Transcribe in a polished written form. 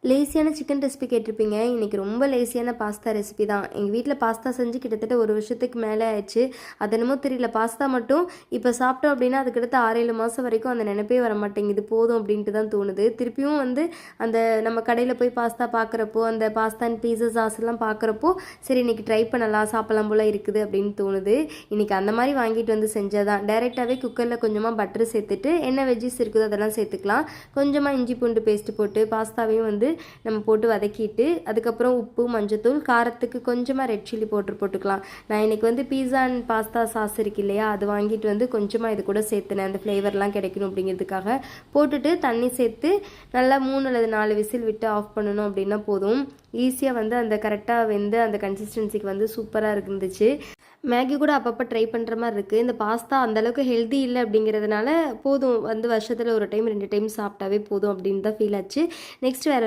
லேசியான chicken recipe கேட்டிருப்பீங்க. இன்றைக்கி ரொம்ப லேசியான பாஸ்தா ரெசிபி தான். எங்கள் வீட்டில் பாஸ்தா செஞ்சு கிட்டத்தட்ட 1 வருஷத்துக்கு மேலே ஆயிடுச்சு. அது என்னமோ தெரியல, பாஸ்தா மட்டும் இப்போ சாப்பிட்டோம் அப்படின்னா அதுக்கடுத்து 6-7 மாதம் வரைக்கும் அந்த நினைப்பே வர மாட்டேங்குது, போதும் அப்படின்ட்டு தான் தோணுது. திருப்பியும் அந்த நம்ம கடையில் போய் பாஸ்தா பார்க்குறப்போ, அந்த பாஸ்தா அண்ட் பீஸா சாஸ்லாம் பார்க்குறப்போ, சரி இன்றைக்கி ட்ரை பண்ணலாம், சாப்பிடலாம் போல் இருக்குது அப்படின்னு தோணுது. இன்றைக்கி அந்த மாதிரி வாங்கிட்டு செஞ்சதான். டைரெக்டாகவே குக்கரில் கொஞ்சமாக பட்டர் சேர்த்துட்டு என்ன வெஜ்ஜிஸ் இருக்குதோ அதெல்லாம் சேர்த்துக்கலாம். கொஞ்சமாக இஞ்சி பூண்டு பேஸ்ட்டு போட்டு பாஸ்தாவையும் நம்ம போட்டு வதக்கிட்டு, அதுக்கப்புறம் உப்பு, மஞ்சத்தூள், காரத்துக்கு கொஞ்சமாக ரெட் சில்லி பவுடர் போட்டுக்கலாம். நான் இன்றைக்கி பீஸா அண்ட் பாஸ்தா சாஸ் இருக்கு இல்லையா, அது வாங்கிட்டு கொஞ்சமாக இது கூட சேர்த்துனேன், அந்த ஃப்ளேவர்லாம் கிடைக்கணும் அப்படிங்கிறதுக்காக. போட்டுட்டு தண்ணி சேர்த்து நல்லா 3 அல்லது 4 விசில் விட்டு ஆஃப் பண்ணணும் அப்படின்னா போதும். ஈஸியாக அந்த கரெக்டாக வெந்து அந்த கன்சிஸ்டன்சிக்கு சூப்பராக இருந்துச்சு. மேகி கூட அப்பப்போ ட்ரை பண்ணுற மாதிரி இருக்குது. இந்த பாஸ்தா அந்தளவுக்கு ஹெல்தி இல்லை அப்படிங்கிறதுனால போதும், வருஷத்தில் 1 டைம் 2 டைம் சாப்பிட்டாவே போதும் அப்படின்னு தான் ஃபீல் ஆச்சு. நெக்ஸ்ட் வேறு